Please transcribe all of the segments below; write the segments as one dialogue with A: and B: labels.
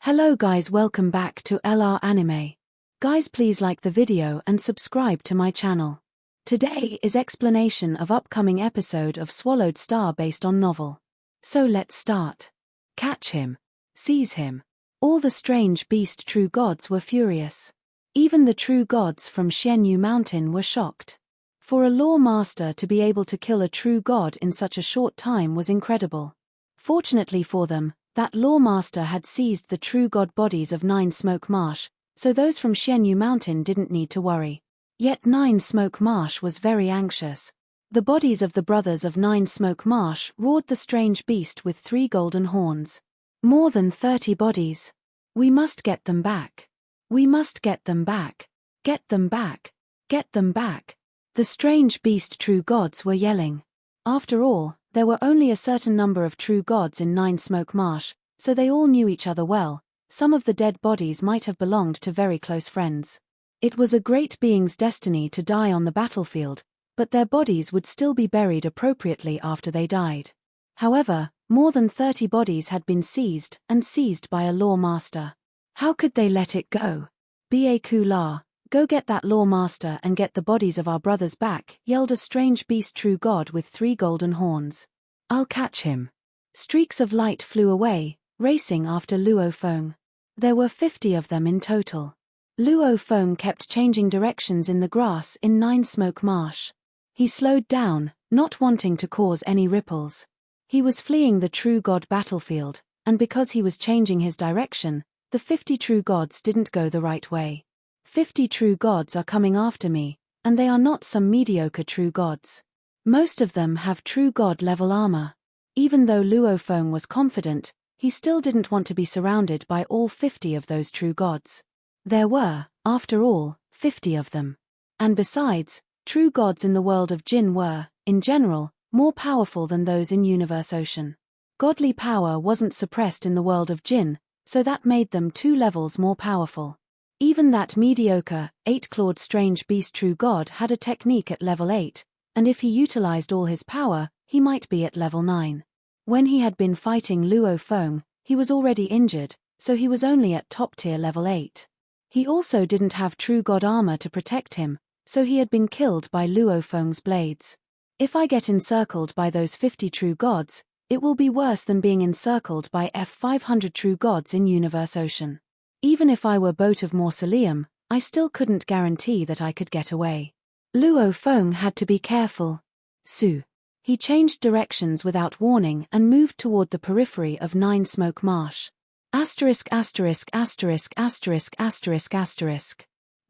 A: Hello guys, welcome back to LR Anime. Guys, please like the video and subscribe to my channel. Today is explanation of upcoming episode of Swallowed Star based on novel. So let's start. Catch him. Seize him. All the strange beast true gods were furious. Even the true gods from Xianyu Mountain were shocked. For a law master to be able to kill a true god in such a short time was incredible. Fortunately for them, that law master had seized the true god bodies of Nine Smoke Marsh, so those from Xianyu Mountain didn't need to worry. Yet Nine Smoke Marsh was very anxious. The bodies of the brothers of Nine Smoke Marsh roared the strange beast with 3 golden horns. More than 30 bodies. We must get them back. We must get them back. Get them back. Get them back. The strange beast true gods were yelling. After all, there were only a certain number of true gods in Nine Smoke Marsh, so they all knew each other well. Some of the dead bodies might have belonged to very close friends. It was a great being's destiny to die on the battlefield, but their bodies would still be buried appropriately after they died. However, more than 30 bodies had been seized by a law master. How could they let it go? Ba Ku La, go get that law master and get the bodies of our brothers back, yelled a strange beast true god with 3 golden horns. I'll catch him. Streaks of light flew away, racing after Luo Feng. There were 50 of them in total. Luo Feng kept changing directions in the grass in Nine Smoke Marsh. He slowed down, not wanting to cause any ripples. He was fleeing the true god battlefield, and because he was changing his direction, the 50 true gods didn't go the right way. 50 true gods are coming after me, and they are not some mediocre true gods. Most of them have true god level armor. Even though Luo Feng was confident, he still didn't want to be surrounded by all 50 of those true gods. There were, after all, 50 of them. And besides, true gods in the world of Jin were, in general, more powerful than those in Universe Ocean. Godly power wasn't suppressed in the world of Jin, so that made them 2 levels more powerful. Even that mediocre, 8-clawed strange beast true god had a technique at level 8, and if he utilized all his power, he might be at level 9. When he had been fighting Luo Feng, he was already injured, so he was only at top tier level 8. He also didn't have true god armor to protect him, so he had been killed by Luo Feng's blades. If I get encircled by those 50 true gods, it will be worse than being encircled by F500 true gods in Universe Ocean. Even if I were Boat of Mausoleum, I still couldn't guarantee that I could get away. Luo Feng had to be careful. He changed directions without warning and moved toward the periphery of Nine Smoke Marsh. The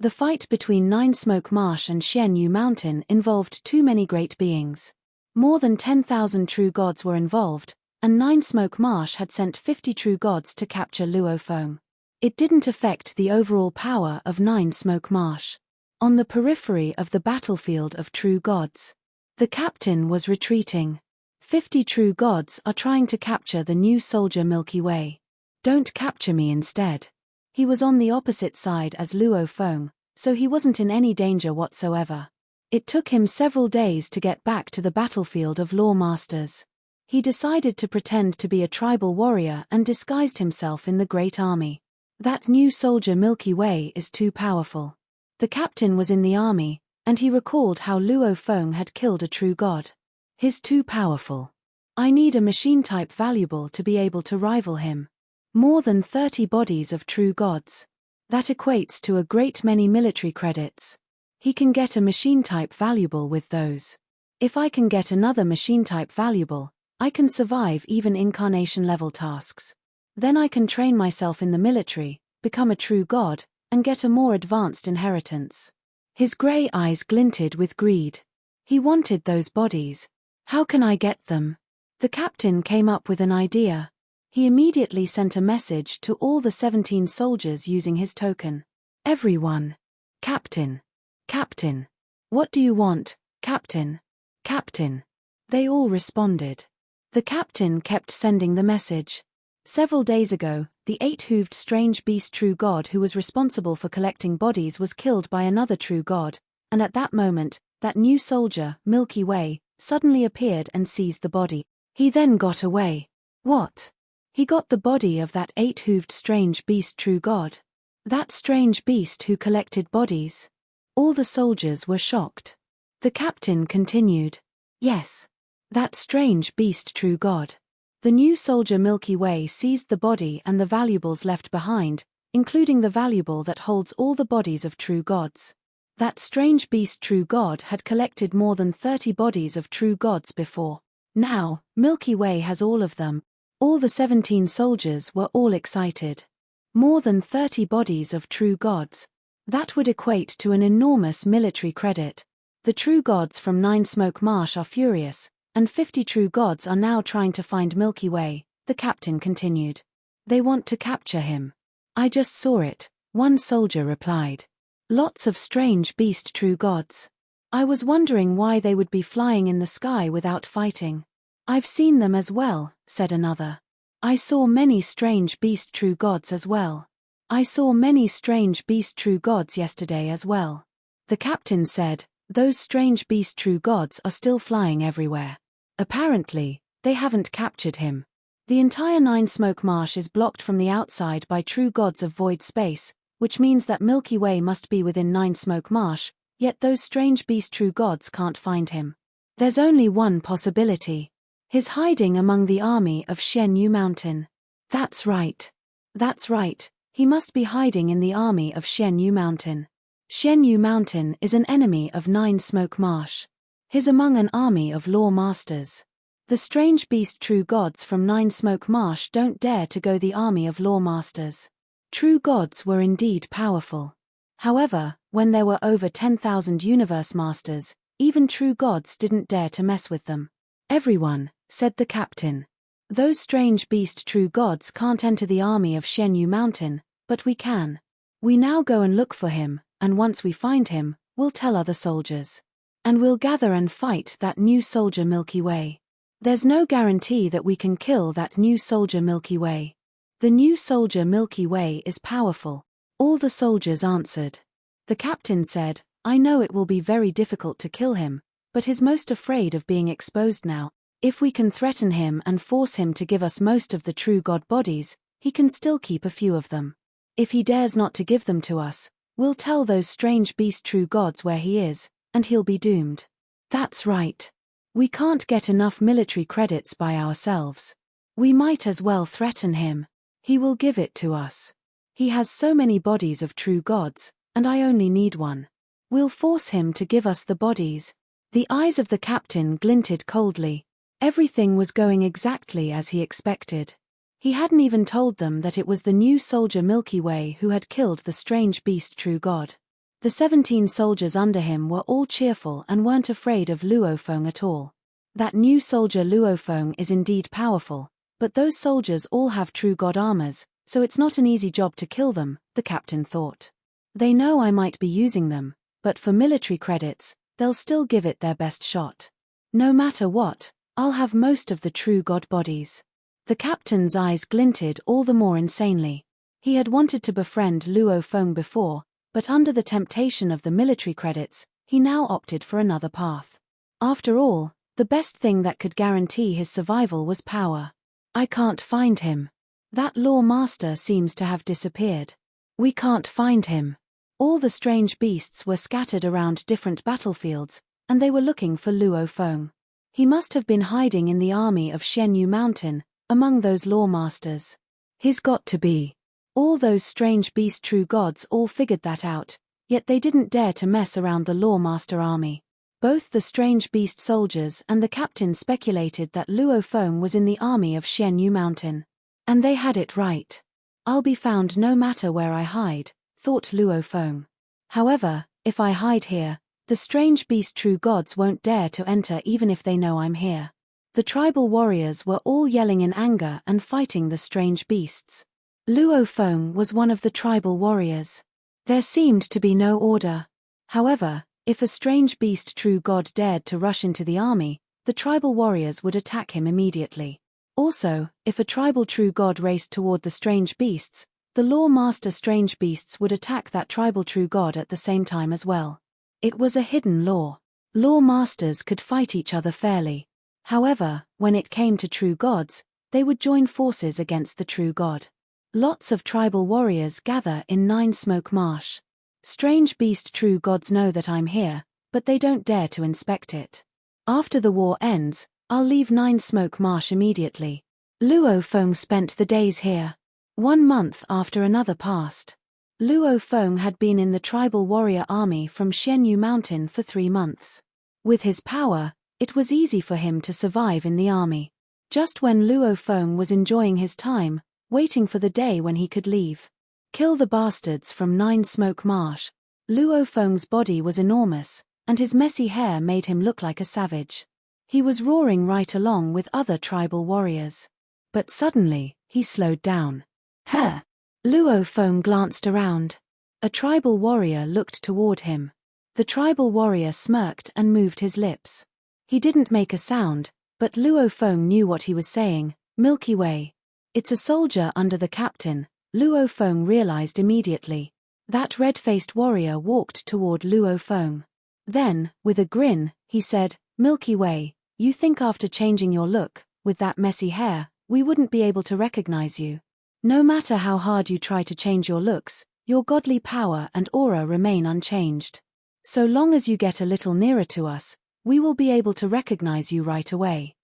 A: fight between Nine Smoke Marsh and Xianyu Mountain involved too many great beings. More than 10,000 true gods were involved, and Nine Smoke Marsh had sent 50 true gods to capture Luo Feng. It didn't affect the overall power of Nine Smoke Marsh. On the periphery of the battlefield of true gods, the captain was retreating. 50 true gods are trying to capture the new soldier Milky Way. Don't capture me instead. He was on the opposite side as Luo Feng, so he wasn't in any danger whatsoever. It took him several days to get back to the battlefield of Law Masters. He decided to pretend to be a tribal warrior and disguised himself in the Great Army. That new soldier Milky Way is too powerful. The captain was in the army, and he recalled how Luo Feng had killed a true god. He's too powerful. I need a machine-type valuable to be able to rival him. More than 30 bodies of true gods. That equates to a great many military credits. He can get a machine-type valuable with those. If I can get another machine-type valuable, I can survive even incarnation-level tasks. Then I can train myself in the military, become a true god, and get a more advanced inheritance. His grey eyes glinted with greed. He wanted those bodies. How can I get them? The captain came up with an idea. He immediately sent a message to all the 17 soldiers using his token. Everyone. Captain. Captain. What do you want, Captain? Captain. They all responded. The captain kept sending the message. Several days ago, the 8-hooved strange beast true god who was responsible for collecting bodies was killed by another true god, and at that moment, that new soldier, Milky Way, suddenly appeared and seized the body. He then got away. What? He got the body of that 8-hooved strange beast true god. That strange beast who collected bodies. All the soldiers were shocked. The captain continued. Yes. That strange beast true god. The new soldier Milky Way seized the body and the valuables left behind, including the valuable that holds all the bodies of true gods. That strange beast true god had collected more than 30 bodies of true gods before. Now, Milky Way has all of them. All the 17 soldiers were all excited. More than 30 bodies of true gods. That would equate to an enormous military credit. The true gods from Nine Smoke Marsh are furious, and 50 true gods are now trying to find Milky Way, the captain continued. They want to capture him. I just saw it, one soldier replied. Lots of strange beast true gods. I was wondering why they would be flying in the sky without fighting. I've seen them as well, said another. I saw many strange beast true gods as well. I saw many strange beast true gods yesterday as well. The captain said, those strange beast true gods are still flying everywhere. Apparently, they haven't captured him. The entire Nine Smoke Marsh is blocked from the outside by true gods of void space, which means that Milky Way must be within Nine Smoke Marsh, yet those strange beast true gods can't find him. There's only one possibility. He's hiding among the army of Shen Yu Mountain. That's right. That's right, he must be hiding in the army of Shen Yu Mountain. Shen Yu Mountain is an enemy of Nine Smoke Marsh. He's among an army of law masters. The strange beast true gods from Nine Smoke Marsh don't dare to go the army of law masters. True gods were indeed powerful. However, when there were over 10,000 universe masters, even true gods didn't dare to mess with them. Everyone, said the captain. Those strange beast true gods can't enter the army of Shen Yu Mountain, but we can. We now go and look for him, and once we find him, we'll tell other soldiers. And we'll gather and fight that new soldier Milky Way. There's no guarantee that we can kill that new soldier Milky Way. The new soldier Milky Way is powerful. All the soldiers answered. The captain said, I know it will be very difficult to kill him, but he's most afraid of being exposed now. If we can threaten him and force him to give us most of the true god bodies, he can still keep a few of them. If he dares not to give them to us, we'll tell those strange beast true gods where he is, and he'll be doomed. That's right. We can't get enough military credits by ourselves. We might as well threaten him. He will give it to us. He has so many bodies of true gods, and I only need one. We'll force him to give us the bodies. The eyes of the captain glinted coldly. Everything was going exactly as he expected. He hadn't even told them that it was the new soldier Milky Way who had killed the strange beast true god. The 17 soldiers under him were all cheerful and weren't afraid of Luo Feng at all. That new soldier Luo Feng is indeed powerful, but those soldiers all have true god armors, so it's not an easy job to kill them, the captain thought. They know I might be using them, but for military credits, they'll still give it their best shot. No matter what, I'll have most of the true god bodies. The captain's eyes glinted all the more insanely. He had wanted to befriend Luo Feng before, but under the temptation of the military credits, he now opted for another path. After all, the best thing that could guarantee his survival was power. I can't find him. That law master seems to have disappeared. We can't find him. All the strange beasts were scattered around different battlefields, and they were looking for Luo Feng. He must have been hiding in the army of Shen Yu Mountain, among those law masters. He's got to be. All those strange beast true gods all figured that out, yet they didn't dare to mess around the law master army. Both the strange beast soldiers and the captain speculated that Luo Feng was in the army of Shen Yu Mountain. And they had it right. I'll be found no matter where I hide, thought Luo Feng. However, if I hide here, the strange beast true gods won't dare to enter even if they know I'm here. The tribal warriors were all yelling in anger and fighting the strange beasts. Luo Feng was one of the tribal warriors. There seemed to be no order. However, if a strange beast true god dared to rush into the army, the tribal warriors would attack him immediately. Also, if a tribal true god raced toward the strange beasts, the law master strange beasts would attack that tribal true god at the same time as well. It was a hidden law. Law masters could fight each other fairly. However, when it came to true gods, they would join forces against the true god. Lots of tribal warriors gather in Nine Smoke Marsh. Strange beast, true gods know that I'm here, but they don't dare to inspect it. After the war ends, I'll leave Nine Smoke Marsh immediately. Luo Feng spent the days here. 1 month after another passed. Luo Feng had been in the tribal warrior army from Xianyu Mountain for 3 months. With his power, it was easy for him to survive in the army. Just when Luo Feng was enjoying his time, waiting for the day when he could leave. Kill the bastards from Nine Smoke Marsh. Luo Feng's body was enormous, and his messy hair made him look like a savage. He was roaring right along with other tribal warriors. But suddenly, he slowed down. Huh! Luo Feng glanced around. A tribal warrior looked toward him. The tribal warrior smirked and moved his lips. He didn't make a sound, but Luo Feng knew what he was saying. Milky Way. It's a soldier under the captain, Luo Feng realized immediately. That red-faced warrior walked toward Luo Feng. Then, with a grin, he said, Milky Way, you think after changing your look, with that messy hair, we wouldn't be able to recognize you? No matter how hard you try to change your looks, your godly power and aura remain unchanged. So long as you get a little nearer to us, we will be able to recognize you right away.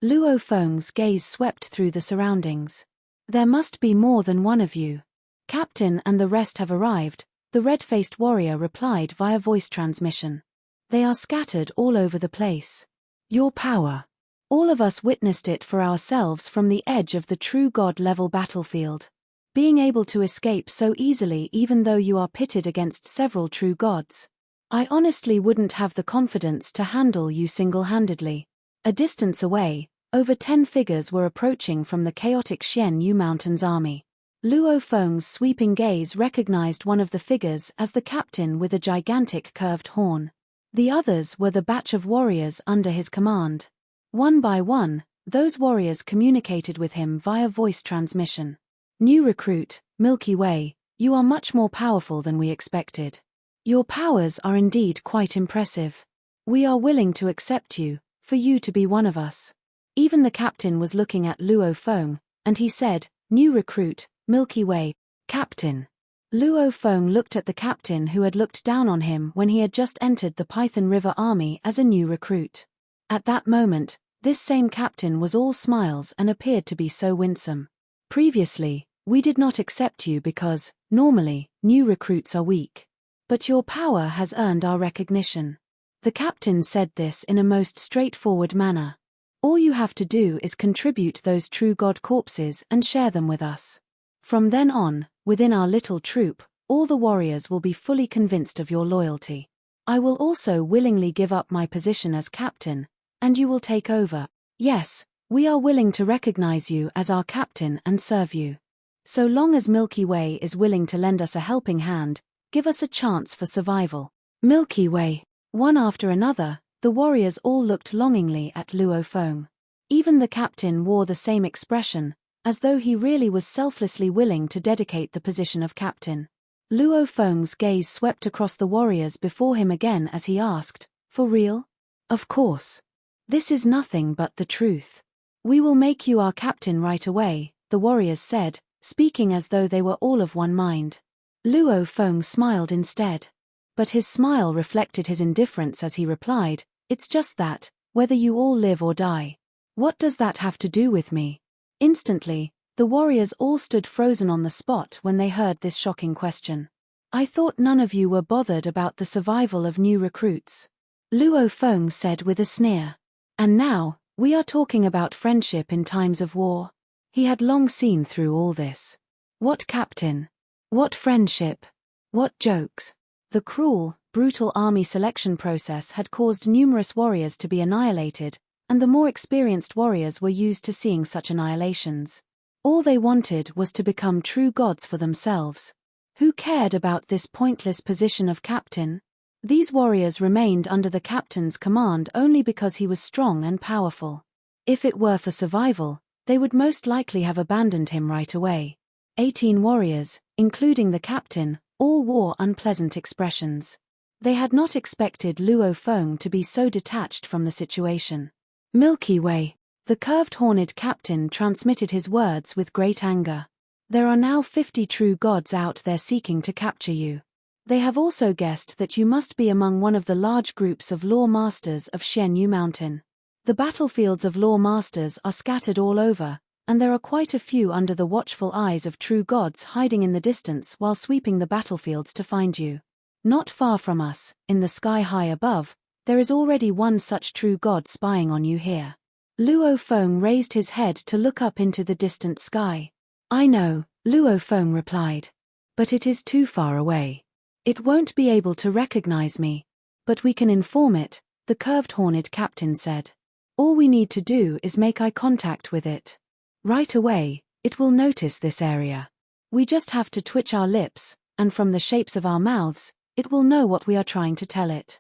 A: Luo Feng's gaze swept through the surroundings. There must be more than one of you. Captain and the rest have arrived, the red-faced warrior replied via voice transmission. They are scattered all over the place. Your power. All of us witnessed it for ourselves from the edge of the true god-level battlefield. Being able to escape so easily even though you are pitted against several true gods. I honestly wouldn't have the confidence to handle you single-handedly. A distance away, over 10 figures were approaching from the chaotic Xianyu Mountains army. Luo Feng's sweeping gaze recognized one of the figures as the captain with a gigantic curved horn. The others were the batch of warriors under his command. One by one, those warriors communicated with him via voice transmission. New recruit, Milky Way, you are much more powerful than we expected. Your powers are indeed quite impressive. We are willing to accept you, for you to be one of us. Even the captain was looking at Luo Feng, and he said, New recruit, Milky Way, Captain. Luo Feng looked at the captain who had looked down on him when he had just entered the Python River army as a new recruit. At that moment, this same captain was all smiles and appeared to be so winsome. Previously, we did not accept you because, normally, new recruits are weak. But your power has earned our recognition. The captain said this in a most straightforward manner. All you have to do is contribute those true god corpses and share them with us. From then on, within our little troop, all the warriors will be fully convinced of your loyalty. I will also willingly give up my position as captain, and you will take over. Yes, we are willing to recognize you as our captain and serve you. So long as Milky Way is willing to lend us a helping hand, give us a chance for survival. Milky Way. One after another, the warriors all looked longingly at Luo Feng. Even the captain wore the same expression, as though he really was selflessly willing to dedicate the position of captain. Luo Feng's gaze swept across the warriors before him again as he asked, For real? Of course. This is nothing but the truth. We will make you our captain right away, the warriors said, speaking as though they were all of one mind. Luo Feng smiled instead. But his smile reflected his indifference as he replied, It's just that, whether you all live or die. What does that have to do with me? Instantly, the warriors all stood frozen on the spot when they heard this shocking question. I thought none of you were bothered about the survival of new recruits. Luo Feng said with a sneer. And now, we are talking about friendship in times of war. He had long seen through all this. What captain? What friendship? What jokes? The cruel, brutal army selection process had caused numerous warriors to be annihilated, and the more experienced warriors were used to seeing such annihilations. All they wanted was to become true gods for themselves. Who cared about this pointless position of captain? These warriors remained under the captain's command only because he was strong and powerful. If it were for survival, they would most likely have abandoned him right away. 18 warriors, including the captain, all wore unpleasant expressions. They had not expected Luo Feng to be so detached from the situation. Milky Way. The curved horned captain transmitted his words with great anger. There are now 50 true gods out there seeking to capture you. They have also guessed that you must be among one of the large groups of law masters of Xianyu Mountain. The battlefields of law masters are scattered all over, and there are quite a few under the watchful eyes of true gods hiding in the distance while sweeping the battlefields to find you. Not far from us, in the sky high above, there is already one such true god spying on you here. Luo Feng raised his head to look up into the distant sky. I know, Luo Feng replied. But it is too far away. It won't be able to recognize me. But we can inform it, the curved horned captain said. All we need to do is make eye contact with it. Right away, it will notice this area. We just have to twitch our lips, and from the shapes of our mouths, it will know what we are trying to tell it.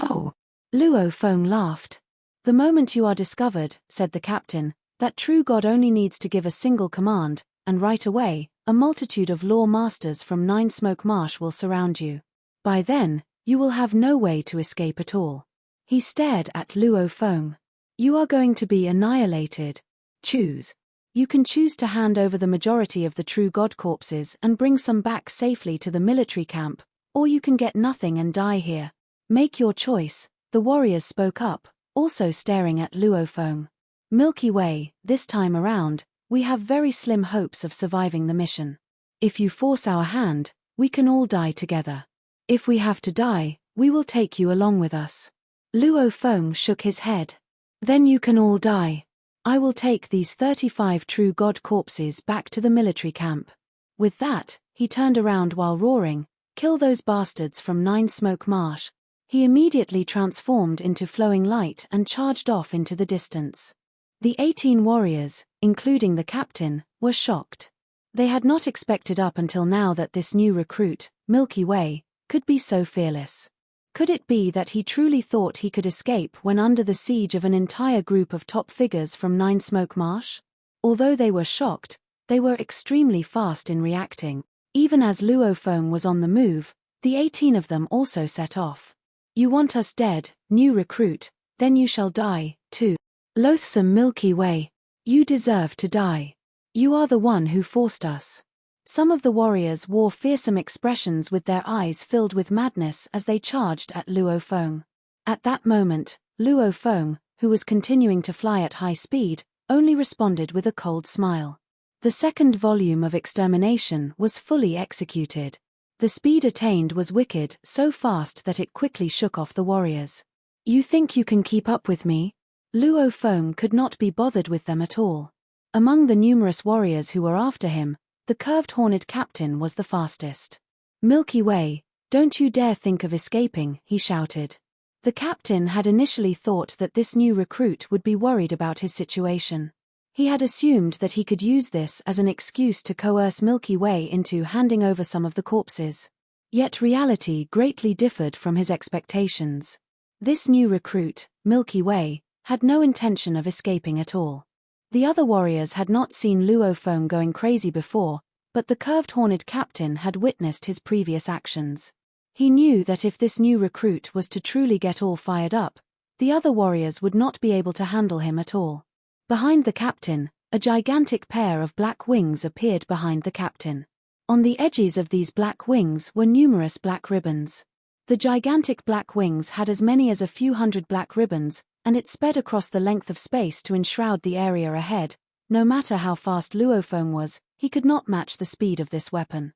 A: Oh! Luo Feng laughed. The moment you are discovered, said the captain, that true god only needs to give a single command, and right away, a multitude of law masters from Nine Smoke Marsh will surround you. By then, you will have no way to escape at all. He stared at Luo Feng. You are going to be annihilated. Choose. You can choose to hand over the majority of the true god corpses and bring some back safely to the military camp, or you can get nothing and die here. Make your choice, the warriors spoke up, also staring at Luo Feng. Milky Way, this time around, we have very slim hopes of surviving the mission. If you force our hand, we can all die together. If we have to die, we will take you along with us. Luo Feng shook his head. Then you can all die. I will take these 35 true god corpses back to the military camp. With that, he turned around while roaring, kill those bastards from Nine Smoke Marsh. He immediately transformed into flowing light and charged off into the distance. The 18 warriors, including the captain, were shocked. They had not expected up until now that this new recruit, Milky Way, could be so fearless. Could it be that he truly thought he could escape when under the siege of an entire group of top figures from Nine Smoke Marsh? Although they were shocked, they were extremely fast in reacting. Even as Luo Feng was on the move, the 18 of them also set off. You want us dead, new recruit, then you shall die, too. Loathsome Milky Way. You deserve to die. You are the one who forced us. Some of the warriors wore fearsome expressions with their eyes filled with madness as they charged at Luo Feng. At that moment, Luo Feng, who was continuing to fly at high speed, only responded with a cold smile. The second volume of extermination was fully executed. The speed attained was wicked, so fast that it quickly shook off the warriors. You think you can keep up with me? Luo Feng could not be bothered with them at all. Among the numerous warriors who were after him, the curved horned captain was the fastest. Milky Way, don't you dare think of escaping, he shouted. The captain had initially thought that this new recruit would be worried about his situation. He had assumed that he could use this as an excuse to coerce Milky Way into handing over some of the corpses. Yet reality greatly differed from his expectations. This new recruit, Milky Way, had no intention of escaping at all. The other warriors had not seen Luo Feng going crazy before, but the curved horned captain had witnessed his previous actions. He knew that if this new recruit was to truly get all fired up, the other warriors would not be able to handle him at all. Behind the captain, a gigantic pair of black wings appeared behind the captain. On the edges of these black wings were numerous black ribbons. The gigantic black wings had as many as a few hundred black ribbons, and it sped across the length of space to enshroud the area ahead. No matter how fast Luo Feng was, he could not match the speed of this weapon.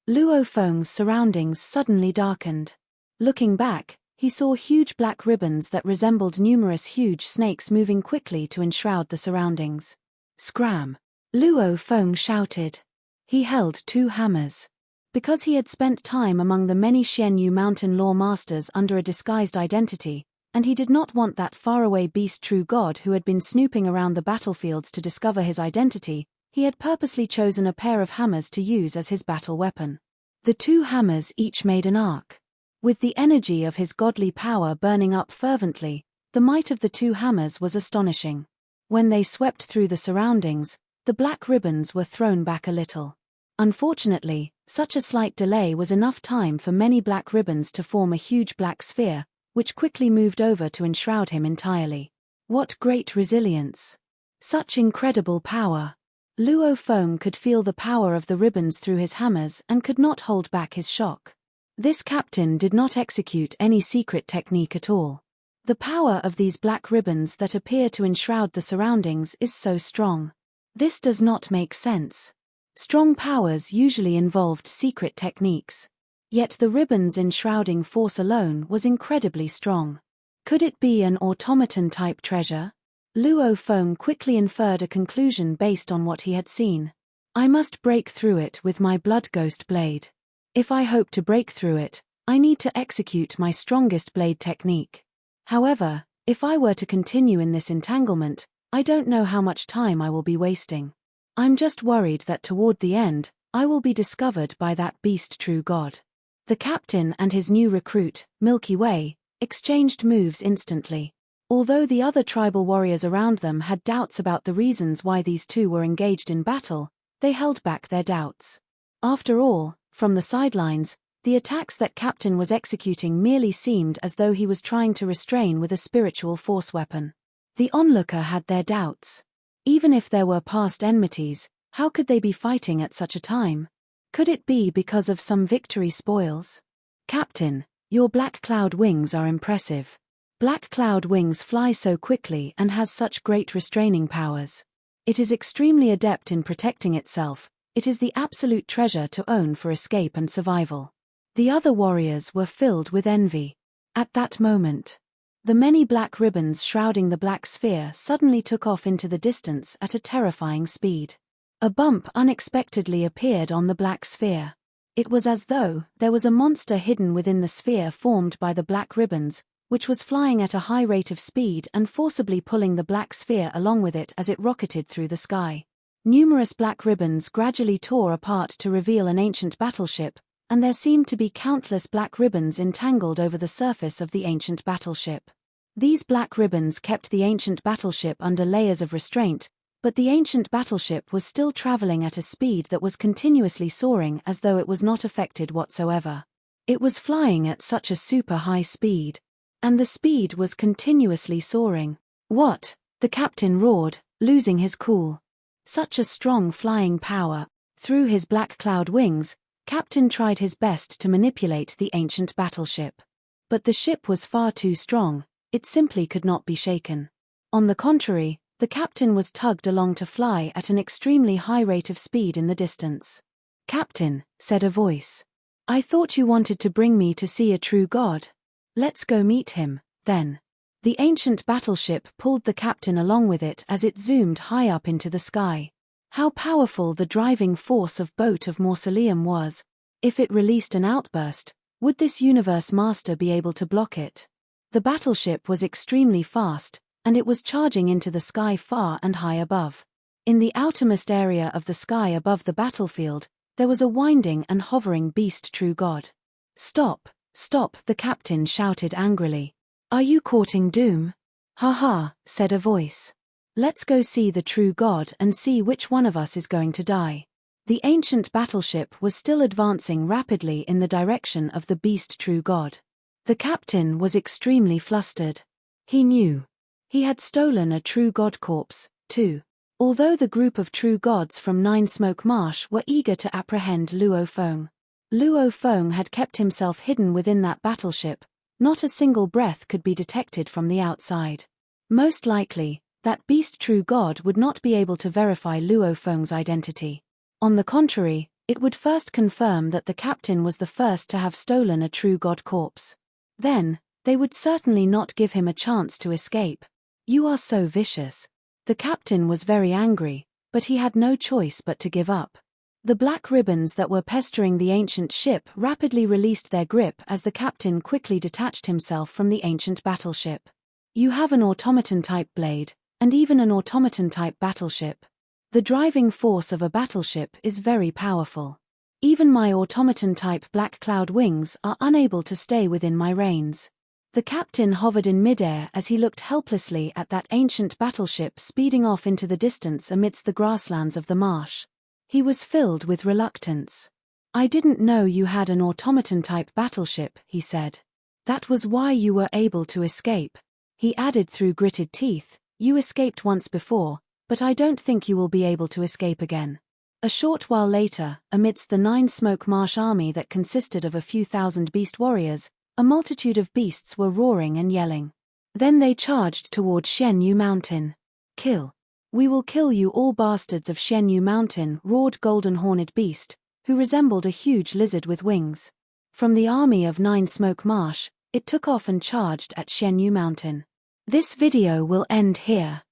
A: Luo Feng's surroundings suddenly darkened. Looking back, he saw huge black ribbons that resembled numerous huge snakes moving quickly to enshroud the surroundings. Scram! Luo Feng shouted. He held 2 hammers. Because he had spent time among the many Xianyu mountain law masters under a disguised identity, and he did not want that faraway beast true god who had been snooping around the battlefields to discover his identity, he had purposely chosen a pair of hammers to use as his battle weapon. The 2 hammers each made an arc. With the energy of his godly power burning up fervently, the might of the 2 hammers was astonishing. When they swept through the surroundings, the black ribbons were thrown back a little. Unfortunately, such a slight delay was enough time for many black ribbons to form a huge black sphere, which quickly moved over to enshroud him entirely. What great resilience! Such incredible power. Luo Feng could feel the power of the ribbons through his hammers and could not hold back his shock. This captain did not execute any secret technique at all. The power of these black ribbons that appear to enshroud the surroundings is so strong. This does not make sense. Strong powers usually involved secret techniques. Yet the ribbons enshrouding force alone was incredibly strong. Could it be an automaton-type treasure? Luo Feng quickly inferred a conclusion based on what he had seen. I must break through it with my blood ghost blade. If I hope to break through it, I need to execute my strongest blade technique. However, if I were to continue in this entanglement, I don't know how much time I will be wasting. I'm just worried that toward the end, I will be discovered by that beast true god. The captain and his new recruit, Milky Way, exchanged moves instantly. Although the other tribal warriors around them had doubts about the reasons why these two were engaged in battle, they held back their doubts. After all, from the sidelines, the attacks that Captain was executing merely seemed as though he was trying to restrain with a spiritual force weapon. The onlooker had their doubts. Even if there were past enmities, how could they be fighting at such a time? Could it be because of some victory spoils? Captain, your black cloud wings are impressive. Black cloud wings fly so quickly and has such great restraining powers. It is extremely adept in protecting itself. It is the absolute treasure to own for escape and survival. The other warriors were filled with envy. At that moment, the many black ribbons shrouding the black sphere suddenly took off into the distance at a terrifying speed. A bump unexpectedly appeared on the black sphere. It was as though there was a monster hidden within the sphere formed by the black ribbons, which was flying at a high rate of speed and forcibly pulling the black sphere along with it as it rocketed through the sky. Numerous black ribbons gradually tore apart to reveal an ancient battleship, and there seemed to be countless black ribbons entangled over the surface of the ancient battleship. These black ribbons kept the ancient battleship under layers of restraint, but the ancient battleship was still traveling at a speed that was continuously soaring as though it was not affected whatsoever. It was flying at such a super high speed. And the speed was continuously soaring. What? The captain roared, losing his cool. Such a strong flying power. Through his black cloud wings, Captain tried his best to manipulate the ancient battleship. But the ship was far too strong, it simply could not be shaken. On the contrary, the captain was tugged along to fly at an extremely high rate of speed in the distance. Captain, said a voice. I thought you wanted to bring me to see a true god. Let's go meet him, then. The ancient battleship pulled the captain along with it as it zoomed high up into the sky. How powerful the driving force of Boat of Mausoleum was. If it released an outburst, would this universe master be able to block it? The battleship was extremely fast, and it was charging into the sky far and high above. In the outermost area of the sky above the battlefield, there was a winding and hovering beast true god. Stop! Stop, the captain shouted angrily. Are you courting doom? Ha ha, said a voice. Let's go see the true god and see which one of us is going to die. The ancient battleship was still advancing rapidly in the direction of the beast true god. The captain was extremely flustered. He knew. He had stolen a true god corpse, too. Although the group of true gods from Nine Smoke Marsh were eager to apprehend Luo Feng. Luo Feng had kept himself hidden within that battleship. Not a single breath could be detected from the outside. Most likely, that beast true god would not be able to verify Luo Feng's identity. On the contrary, it would first confirm that the captain was the first to have stolen a true god corpse. Then, they would certainly not give him a chance to escape. You are so vicious. The captain was very angry, but he had no choice but to give up. The black ribbons that were pestering the ancient ship rapidly released their grip as the captain quickly detached himself from the ancient battleship. You have an automaton-type blade, and even an automaton-type battleship. The driving force of a battleship is very powerful. Even my automaton-type black cloud wings are unable to stay within my reins. The captain hovered in midair as he looked helplessly at that ancient battleship speeding off into the distance amidst the grasslands of the marsh. He was filled with reluctance. I didn't know you had an automaton-type battleship, he said. That was why you were able to escape. He added through gritted teeth, you escaped once before, But I don't think you will be able to escape again. A short while later, amidst the 9 Smoke Marsh army that consisted of a few thousand beast warriors, a multitude of beasts were roaring and yelling. Then they charged toward Shenyu Mountain. Kill. We will kill you all, bastards of Shenyu Mountain, roared Golden-Horned Beast, who resembled a huge lizard with wings. From the army of 9 Smoke Marsh, it took off and charged at Shenyu Mountain. This video will end here.